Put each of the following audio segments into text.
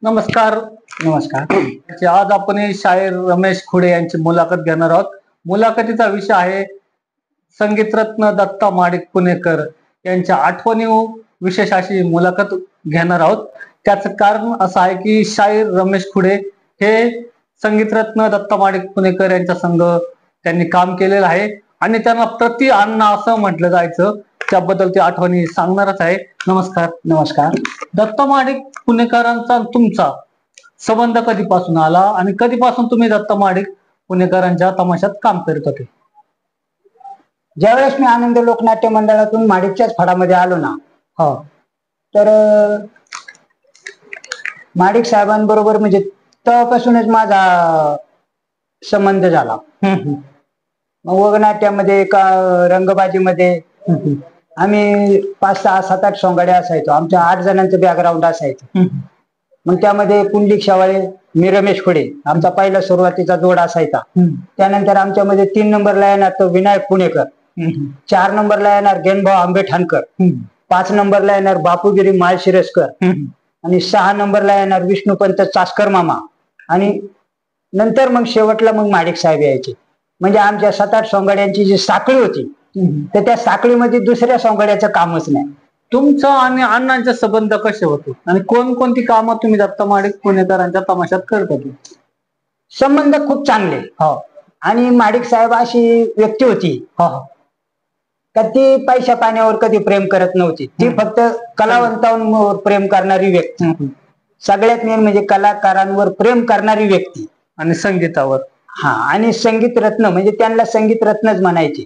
नमस्कार. नमस्कार. आज आपण शाहीर रमेश खुडे यांची मुलाखत घेणार आहोत. मुलाखतीचा विषय आहे संगीतरत्न दत्ता माडिक पुणेकर यांच्या आठवणी विशेष अशी मुलाखत घेणार आहोत. त्याचं कारण असं आहे की शाहीर रमेश खुडे हे संगीतरत्न दत्ता माडिक पुणेकर यांच्या संग त्यांनी काम केलेलं आहे आणि त्यांना प्रति अण्णा असं म्हटलं जायचं. त्याबद्दल ती आठवणी सांगणारच आहे. नमस्कार. दत्ता माडिक पुणेकरांचा तुमचा संबंध कधीपासून आला आणि कधीपासून तुम्ही दत्ता माडिक पुणेकरांच्या तमाशात काम करत होते? ज्यावेळेस मी आनंद लोकनाट्य मंडळातून माडिकच्याच फडामध्ये आलो ना, हो, तर माडिक साहेबांबरोबर म्हणजे तेव्हापासूनच माझा संबंध झाला. मग वगनाट्यामध्ये का रंगबाजीमध्ये आम्ही 5, 6, 7, 8 सोंगाड्या असायचो. आमच्या 8 जणांचं बॅकग्राऊंड असायचं. मग त्यामध्ये पुंडलिक शेवाळे, मी रमेश खुडे आमचा पहिला सुरुवातीचा जोड असायचा. त्यानंतर आमच्यामध्ये 3 नंबरला येणार तो विनायक पुणेकर, 4 नंबरला येणार गेनभाऊ आंबेठाणकर, 5 नंबरला येणार बापूगिरी माळशिरसकर आणि 6 नंबरला येणार विष्णुपंत चास्कर मामा आणि नंतर मग शेवटला मग माडिक साहेब यायचे. म्हणजे आमच्या 7-8 सोंगाड्यांची जी साखळी होती तर त्या साखळीमध्ये दुसऱ्या सोंगाड्याचं कामच नाही. तुमचं आणि अण्णांचे संबंध कसे होते आणि कोणकोणती कामं तुम्ही दत्ता माडिक पुणेकरांच्या तमाशात करत होते? संबंध खूप चांगले. हो. आणि माडिक साहेब अशी व्यक्ती होती का ती पैशा पाण्यावर कधी प्रेम करत नव्हती. ती फक्त कलावंतांवर प्रेम करणारी व्यक्ती, सगळ्यात मेन म्हणजे कलाकारांवर प्रेम करणारी व्यक्ती आणि संगीतावर. आणि संगीत रत्न म्हणजे त्यांना संगीत रत्नच म्हणायचे.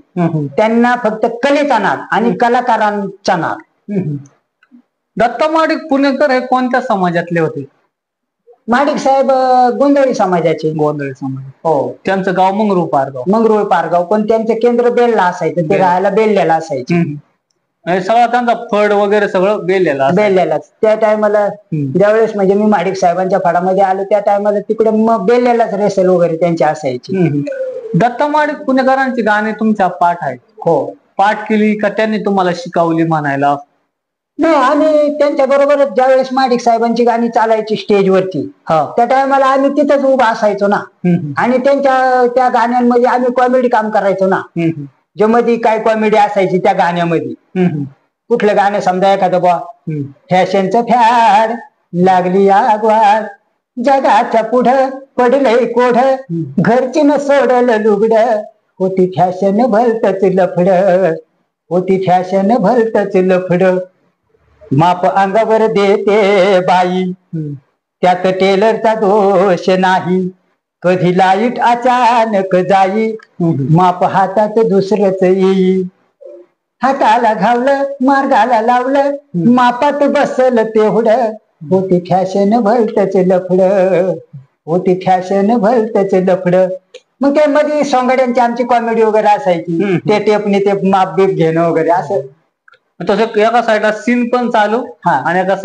त्यांना फक्त कलेचा नाद आणि कलाकारांचा नाद. दत्ता माडिक पुणेकर हे कोणत्या समाजातले होते? माडिक साहेब गोंधळी समाजाचे. गोंधळी समाज. हो. त्यांचं गाव मंगरूळ पारगाव. मंगरूळ पारगाव, पण त्यांचं केंद्र बेलला असायचं. ते राहायला बेल्ल्याला असायचे. सगळा त्यांचा फड वगैरे सगळं बेल्ल्यालाच. त्या टायमाला ज्यावेळेस म्हणजे मी माडिक साहेबांच्या फडामध्ये आलो त्या टायमाला तिकडे मग बेल्ल्यालाच रेसल वगैरे त्यांची असायची. दत्ता माडिक पुणेकरांची गाणी तुमच्या पाठ आहेत? हो. पाठ केली का त्यांनी तुम्हाला शिकवली म्हणायला? नाही, आम्ही त्यांच्या बरोबरच ज्यावेळेस माडिक साहेबांची गाणी चालायची स्टेजवरती त्या टायमाला आम्ही तिथंच उभा असायचो ना. आणि त्यांच्या त्या गाण्यांमध्ये आम्ही कॉमेडी काम करायचो ना. जे मध्ये काय कॉमेडी असायची त्या गाण्यामध्ये. कुठलं गाणं समजा एखादं बा फॅशनचं फॅड लागली आगवाड, जगाच्या पुढं पडलंय कोढ, घरची न सोडलं लुगड, होती फॅशन भलतच लफड, होती फॅशन भलतच लफड, माप अंगावर देते बाई, त्यात टेलरचा दोष नाही, कधी लाईट अचानक जाई, माप हातात दुसरंच येई, हाताला घावलं मार्गाला लावलं, मापात बसल तेवढं, होती फॅशन भलतच लफड, होती फॅशन भलतच लफड. मग ते मध्ये सोंगाड्यांची आमची कॉमेडी वगैरे असायची. ते टेपने ते माप बीप घेणं वगैरे असं. तसं एका साईडला सीन पण चालू आणि एका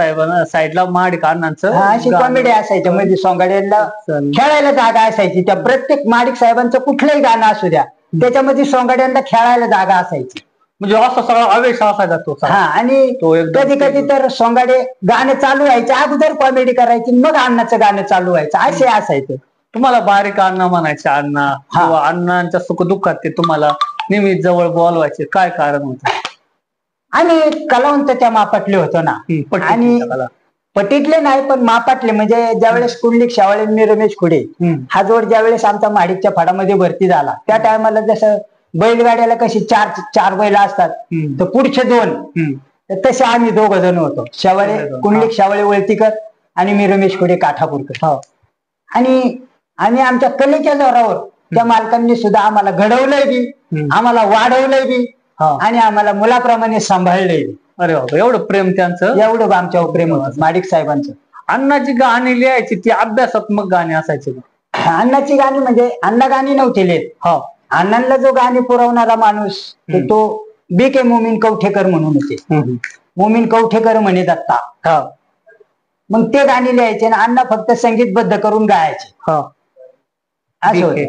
साईडला माडिक अण्णांचं अशी कॉमेडी असायची. म्हणजे सोंगाड्यांना खेळायला जागा असायची. त्या प्रत्येक माडिक साहेबांचं कुठलंही गाणं असू द्या त्याच्यामध्ये सोंगाड्यांना खेळायला जागा असायची. म्हणजे असा सगळा आवेश असायचा तो. आणि कधी कधी तर सोंगाडे गाणं चालू व्हायचं अगोदर कॉमेडी करायची, मग अण्णाचं गाणं चालू व्हायचं, असे असायचं. तुम्हाला बारीक अण्णा म्हणायचे अण्णा किंवा अण्णांच्या सुख दुःखात ते तुम्हाला नेहमी जवळ बोलवायचे, काय कारण होतं? आणि कलावंतच्या मापाटले होतो ना. आणि पटीतले नाही पण मापाटले. म्हणजे ज्यावेळेस पुंडलिक शेवाळे मी रमेश खुडे हा जोड ज्यावेळेस आमचा माडिकच्या फडामध्ये भरती झाला त्या टायमाला जसं बैलगाड्याला कशी 4 बैल असतात तर पुढचे 2 तसे आम्ही 2 जण होतो. शेवाळे पुंडलिक शेवाळे वळतीकर आणि मी रमेश खुडे काठापूरकर. आणि आम्ही आमच्या कलेच्या जोरावर त्या मालकांनी सुद्धा आम्हाला घडवलंय बी, आम्हाला वाढवलंय बी आणि आम्हाला मुलाप्रमाणे सांभाळलंय. अरे बाबा, एवढं प्रेम त्यांचं, एवढं आमच्यावर प्रेम होतं माडिक साहेबांचं. अण्णाची गाणी लिहायची ती अभ्यासात्मक गाणी असायची? अण्णाची गाणी म्हणजे अण्णा गाणी नव्हती लिहित. अण्णांना जो गाणी पुरवणारा माणूस तो B.K. मोमीन कवठेकर म्हणून होते. मोमीन कवठेकर म्हणे दत्ता. मग ते गाणी लिहायचे आणि अण्णा फक्त संगीतबद्ध करून गायचे. असं होते.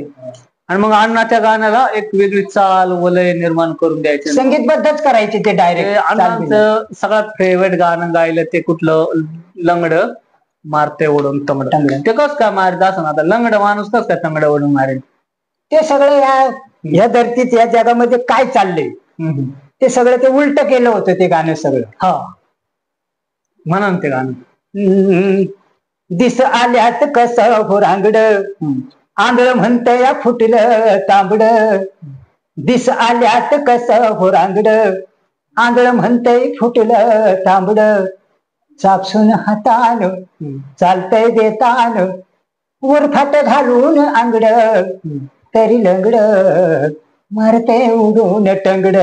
आणि मग अण्णा त्या गाण्याला एक वेगळी चाल वलय निर्माण करून द्यायचे, संगीतबद्धच करायचे ते डायरेक्ट. अण्णांचं सगळ्यात फेवरेट गाणं गायलं ते कुठलं? लंगड. मारते ओढून तंगड. ते कस काय मारत असं आता लंगड माणूस कस काय तंगड ओढून मारेल? ते सगळं या धरतीत या जगामध्ये काय चाललंय ते सगळं ते उलट केलं होतं ते गाणं सगळं. हा म्हणून ते गाणं दिस आल्यात कसं होरांगड आंधळ म्हणतया फुटलं तांबड. दिस आल्यात कसं होरांगड आंधळ म्हणतय फुटलं तांबड. चापसून हातान चालतय देतान उरफाट घालून आंगड तरी लंगड मारते उडून टंगड.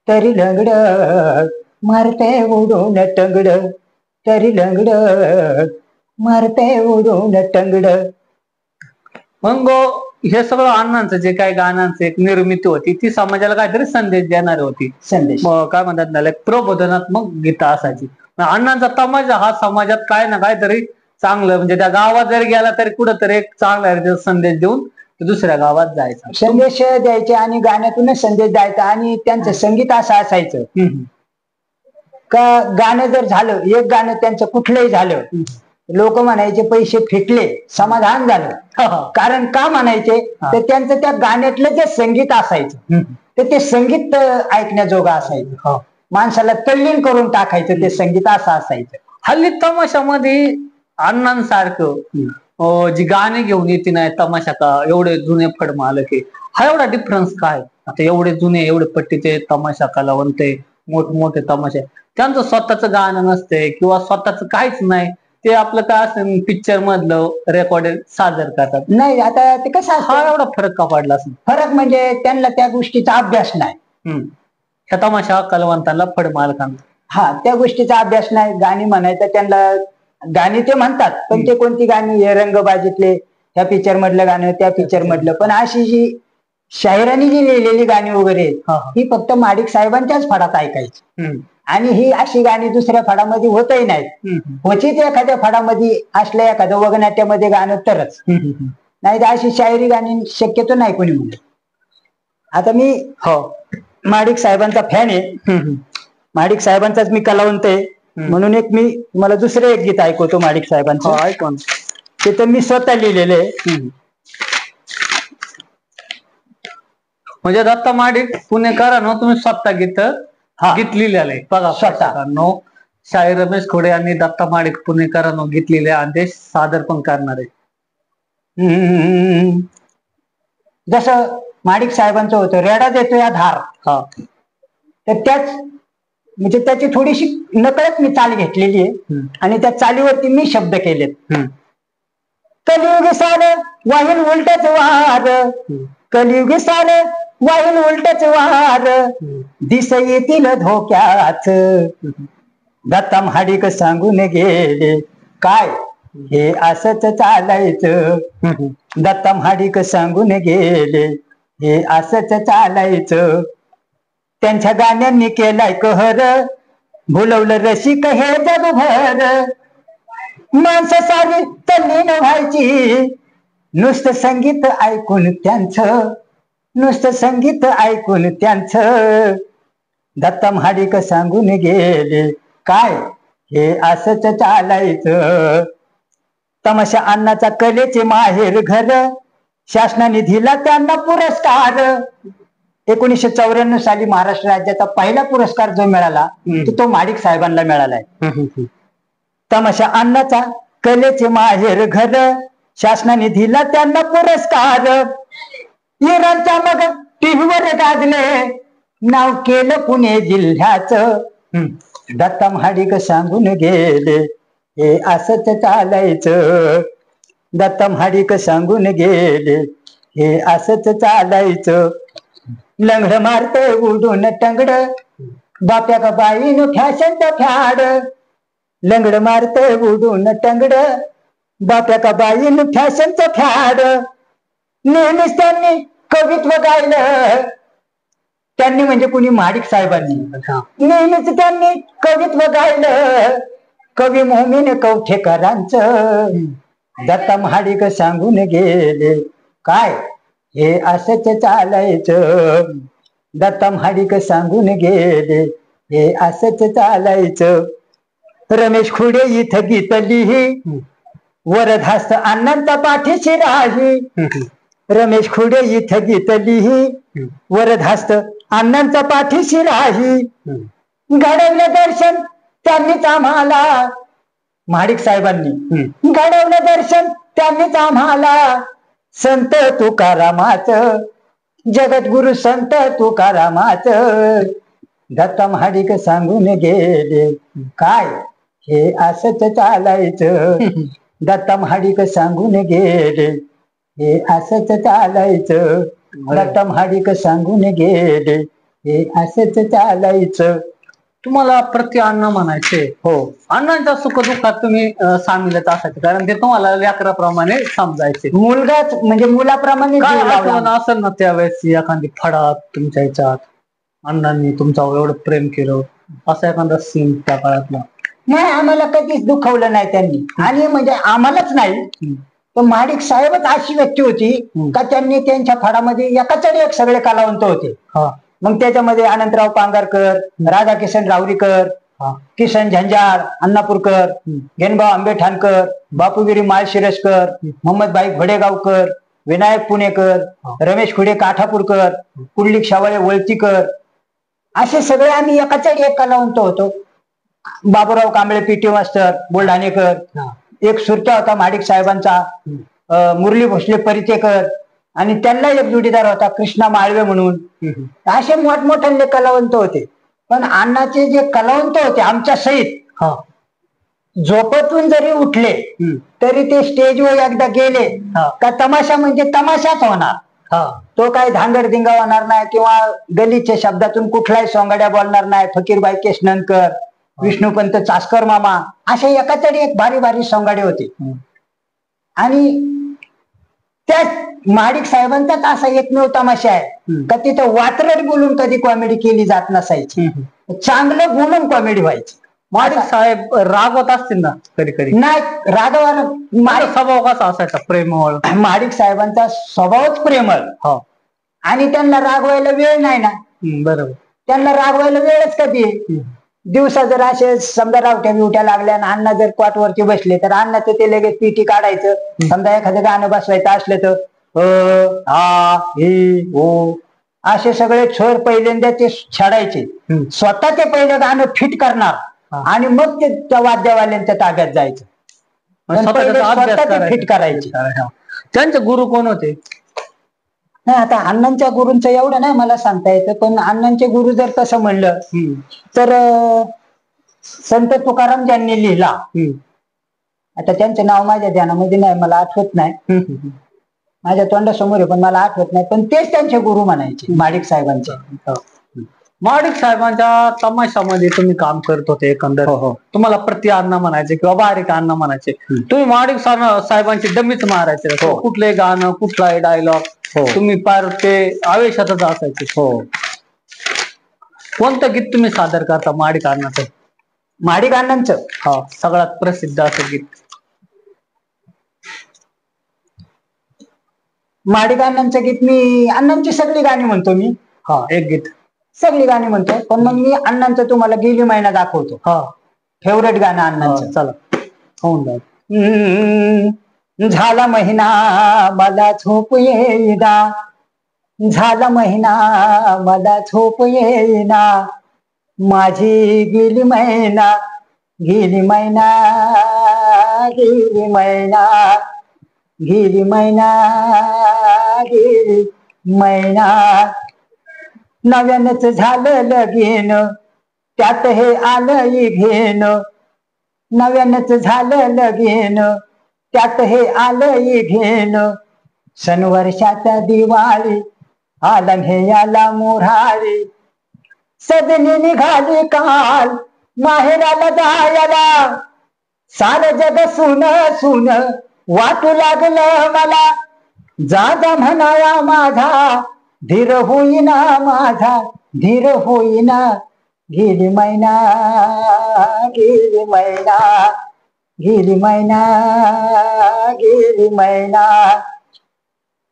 तरी लंगड मारते उडून टंगड. तरी लंगड मारते उडून टंगड. मग हे सगळं अण्णांचं जे काही गाण्यांचं एक निर्मिती होती ती समाजाला काहीतरी संदेश देणारी होती. संदेश काय म्हणतात ना प्रबोधनात्मक गीता असायची. अण्णांचा तमाशा हा समाजात काय ना काहीतरी चांगलं म्हणजे त्या गावात जरी गेला तरी कुठंतरी एक चांगला संदेश देऊन दुसऱ्या गावात जायचा. संदेश द्यायचे आणि गाण्यातूनच संदेश द्यायचा. आणि त्यांचं संगीत असं असायचं का गाणं जर झालं एक गाणं त्यांचं कुठलंही झालं लोक म्हणायचे पैसे फिटले समाधान झालं. कारण का म्हणायचे तर त्यांचं त्या गाण्यातलं जे संगीत असायचं तर ते संगीत ऐकण्याजोगं असायचं. माणसाला तल्लीन करून टाकायचं ते संगीत असं असायचं. हल्ली तमाशामध्ये अण्णांसारखं जी गाणी घेऊन येते नाही तमाशा का एवढे जुने फडमा आलं की हा एवढा डिफरन्स काय? आता एवढे जुने एवढे पट्टीचे तमाशा कलावंत मोठमोठे तमाशे त्यांचं स्वतःच गाणं नसते किंवा स्वतःच काहीच नाही. ते आपलं काय असेल पिक्चर मधलं रेकॉर्डेड सादर करतात. नाही आता ते कसं हा एवढा फरक का पडला असेल? फरक म्हणजे त्यांना त्या गोष्टीचा अभ्यास नाही. ह्या तमाशा कलावंतांना फडमालकांना हा त्या गोष्टीचा अभ्यास नाही. गाणी म्हणायचं त्यांना गाणी ते म्हणतात पण ते कोणती गाणी हे रंगबाजीतले ह्या पिक्चर मधलं गाणं त्या पिक्चर मधलं. पण अशी जी शाहिरांनी जी लिहिलेली गाणी वगैरे ही फक्त माडिक साहेबांच्याच फडात ऐकायची. आणि ही अशी गाणी दुसऱ्या फडामध्ये होतही नाहीत. क्वचित एखाद्या फडामध्ये असल्या एखाद्या वगनाट्यामध्ये गाणं तरच नाही तर अशी शायरी गाणी शक्यतो नाही कोणी म्हणत. आता मी माडिक साहेबांचा फॅन आहे. माडिक साहेबांचाच मी कलावंत आहे म्हणून एक मी तुम्हाला दुसरं एक गीत ऐकवतो माडिक साहेबांचं. ऐकून ते तर मी स्वतः लिहिलेलं आहे. म्हणजे दत्ता माडिक पुणेकरांनो तुम्ही स्वतः गीत लिहिलेलं आहे बघा. स्वतः शाहीर रमेश खोडे यांनी दत्ता माडिक पुणेकरांनो गीत लिहिले आणि ते सादर पण करणार आहे. जसं माडिक साहेबांचं होतं रेडा देतो या धार. तर त्याच म्हणजे त्याची थोडीशी नकळत मी चाल घेतलेली आहे आणि त्या चालीवरती मी शब्द केलेत. कलियुग साल वाहील उलटच वार. कलियुग साल वाहील उलटच वार. दिस येतील धोक्याच दत्ता महाडिक सांगून गेले काय हे असंच चालायचं. दत्ता महाडिक सांगून गेले हे असंच चालायचं. त्यांच्या गाण्यांनी केलाय कहर भुलवलं रसिक हे जगभर. माणसं सारी तल्लीन व्हायची नुसतं संगीत ऐकून त्यांचं. नुसतं संगीत ऐकून त्यांचं. दत्ता महाडिक सांगून गेले काय हे असंच चालायचं. तमाशा अण्णाचा कलेचे माहेर घर शासनाने दिला त्यांना पुरस्कार. 1994 साली महाराष्ट्र राज्याचा पहिला पुरस्कार जो मिळाला तो माडिक साहेबांना मिळालाय. तमाशा अण्णाचा कलेचे माहेर घर शासनाने दिला त्यांना पुरस्कार. इराणच्या मग टीव्हीवर गाजले नाव केलं पुणे जिल्ह्याचं. दत्ता महाडिक सांगून गेले हे असंच चालायचं. दत्ता महाडिक सांगून गेले हे असंच चालायचं. लंगड मारते उडून टंगड बाप्या का बाईन फॅशनचं फॅड. लंगड मारते उडून टंगड बाप्या का बाईन फॅशनचं फॅड. नेहमीच त्यांनी कवित्व गायलं. त्यांनी म्हणजे कुणी माडिक साहेबांनी नेहमीच त्यांनी कवित्व गायलं. कवी मोमीन कवठेकरांचं. दत्ता महाडिक सांगून गेले काय हे असंच चालायचं. दत्ता महाडिक सांगून गेले हे असंच चालायचं. रमेश खुडे इथं गीत लिही, वरदहस्त अण्णांचा पाठीशी राही. रमेश खुडे इथं गीत लिही, वरदहस्त अण्णांचा पाठीशी राही. घडवलं दर्शन त्यांनीच आम्हाला, महाडिक साहेबांनी घडवलं दर्शन त्यांनीच आम्हाला. संत तुकारामाचं, जगद्गुरु संत तुकारामाचं, दत्ता महाडिक सांगून गेले काय हे असंच चालायचं. दत्ता महाडिक सांगून गेले हे असंच चालायचं. दत्ता महाडिक सांगून गेले हे असंच चालायचं. तुम्हाला प्रति अण्णा म्हणायचे. हो, अण्णांच्या सुखदुःखात तुम्ही सामीलच असायचे, कारण ते तुम्हाला लेकराप्रमाणे समजायचे. मुलगाच म्हणजे मुलाप्रमाणे काय जीव लावला. आठवण असेल ना त्यावेळेस, एखादी फडात तुमच्या ह्याच्यात अण्णांनी तुमच्यावर एवढं प्रेम केलं, असा एखादा सीन त्या काळातला? नाही, आम्हाला कधीच दुखवलं नाही त्यांनी. आणि म्हणजे आम्हालाच नाही, पण महाडिक साहेबच अशी व्यक्ती होती का त्यांनी त्यांच्या फडामध्ये एकाचडी एक सगळे कलावंत होते. मग त्याच्यामध्ये अनंतराव पांगारकर, राधाकिशन रावरीकर, किसन झंजार, अण्णापूरकर, घेनभाऊ आंबेठाणकर, बापूगिरी माळशिरसकर, मोहम्मदभाई घोडेगावकर, विनायक पुणेकर, रमेश खुडे काठापूरकर, कुंडलिक शावळे वळतीकर, असे सगळे आम्ही एकाचडी एक कलावंत होतो. बाबूराव कांबळे पीटी मास्टर बुलढाणेकर, एक सुरता होता महाडिक साहेबांचा, मुरली भोसले परिचेकर, आणि त्यांना एक जोडीदार होता कृष्णा माळवे म्हणून. असे मोठमोठे कलावंत होते. पण अण्णाचे जे कलावंत होते आमच्या सहित, झोपेतून जरी उठले तरी ते स्टेजवर एकदा गेले का तमाशा म्हणजे तमाशाच होणार. तो काही धांगडधिंगा होणार नाही किंवा गलीच्या शब्दातून कुठलाही सोंगाड्या बोलणार नाही. फकीरबाई केशनकर, विष्णुपंत चास्कर मामा, असे एकाचडी एक भारी भारी सोंगाडे होते. आणि त्या महाडिक साहेबांचाच असा एकमेव तमाशा आहे का तिथं वात्रट बोलून कधी कॉमेडी केली जात नसायची, चांगलं बोलून कॉमेडी व्हायची. महाडिक साहेब रागवत असतील ना कधी कधी? नाही, रागवाला स्वभाव कसा असायचा? प्रेमळ. महाडिक साहेबांचा स्वभावच प्रेमळ. आणि त्यांना रागवायला वेळ नाही ना. बरोबर, त्यांना रागवायला वेळच कधी आहे. दिवसा जर असे समजा रावट्या बिवट्या लागल्या आणि अण्णा जर क्वाटवरती बसले तर अण्णाचं ते लगेच पीटी काढायचं. समजा एखादं गाणं बसवायचं असलं तर हा ही ओ असे सगळे छोर पहिल्यांदा ते छाडायचे. स्वतः ते पहिलं गाणं फिट करणार आणि मग ते त्या वाद्यवाल्यांच्या ताब्यात जायचं. स्वतः ते फिट करायचे. त्यांचे गुरु कोण होते? नाही, आता अण्णांच्या गुरूंचं एवढं नाही मला सांगता येतं, पण अण्णांचे गुरु जर तसं म्हणलं तर संत तुकाराम ज्यांनी लिहिला, आता त्यांचं नाव माझ्या ध्यानामध्ये नाही, मला आठवत नाही, माझ्या तोंडासमोर आहे पण मला आठवत नाही, पण तेच त्यांचे गुरु म्हणायचे महाडिक साहेबांचे. महाडिक साहेबांच्या तमाशामध्ये तुम्ही काम करत होते एकंदर. तुम्हाला प्रति अण्णा म्हणायचे किंवा बारीक अण्णा म्हणायचे. तुम्ही महाडिक साहेबांची डमीच मारायचे. कुठलंही गाणं, कुठलाही डायलॉग तुम्ही पार ते आवेशातच असायचे. कोणतं गीत तुम्ही सादर करता महाडिक अण्णाचं? महाडिक अण्णांचं सगळ्यात प्रसिद्ध असं गीत. महाडिक अण्णांचं गीत मी अण्णांची सगळी गाणी म्हणतो मी. एक गीत सगळी गाणी म्हणतो, पण मग मी अण्णांचं तुम्हाला गेली महिना दाखवतो. फेवरेट गाणं अण्णांचं. चला, होऊन जाईल. झाला महिना मला झोप येईना, झाला महिना मला झोप येईना, माझी गेली महिना, गेली महिना, गेली महिना, गेली महिना, गेली महिना. नव्यानच झालं लगीन त्यात हे आलं घेन, नव्यानच झालं लगीन त्यात हे आलं घेन. सन वर्षाचा दिवाळी आला हे याला मोराळी, सजनी निघाली काल माहेराला जायला, सारं जग सुन सुन वाटू लागलं मला, जा जा म्हणाया माझा धीर होईना, माझा धीर होईना, गेली मैना, गेली मैना, गेली मैना, गेली मैना.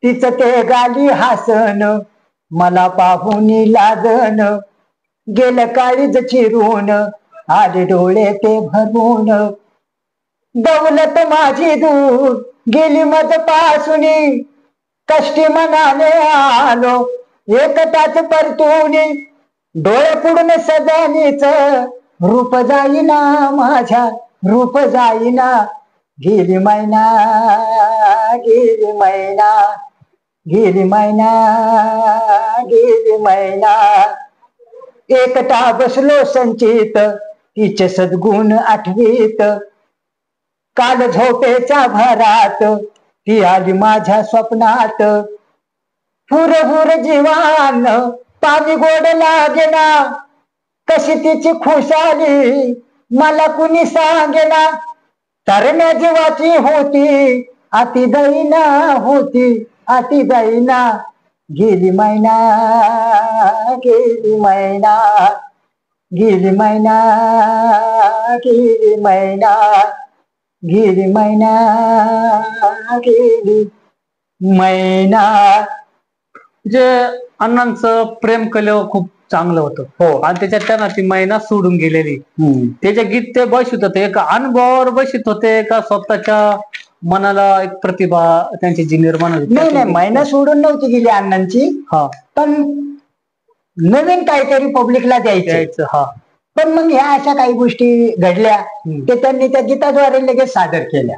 तिचं ते गाली हासन मला पाहून लाजन, गेलं काळीज चिरून आले डोळे ते भरून, दौलत माझी दूर गेली मज पासूनी, कष्टी मनाने आलो एकटाच परतूनी, डोळे पुढून सजनीच रूप जाईना माझ्या, रूप जाईना, गेली मैना, गेली मैना, गेली मैना, गेली मैना, एकटा बसलो संचित तिचे सद्गुण आठवीत, काल झोपेच्या भरात ती आली माझ्या स्वप्नात, हुर हुर जीवान पाणी गोड लागेना, कशी तिची खुशाली मला कुणी सांगेना, तरण्या जीवाची होती अति दैना, होती अति दैना, गेली मैना, गेली मैना, गेली मैना, गेली मैना, गेली मैना, गेली मैना. जे अण्णांचं प्रेम केलं खूप चांगलं होतं. हो. आणि त्याच्यात त्यांना ती मैना सोडून गेलेली, त्याचे गीत ते बसित होते, एका अनुभवावर बसित होते का स्वतःच्या मनाला एक प्रतिभा त्यांची जी निर्माण होती? नाही नाही, मैना सोडून नव्हती गेली अण्णांची. हा, पण नवीन काहीतरी पब्लिकला द्यायचं. हा. पण मग ह्या अशा काही गोष्टी घडल्या ते त्यांनी त्या गीताद्वारे लगेच सादर केल्या.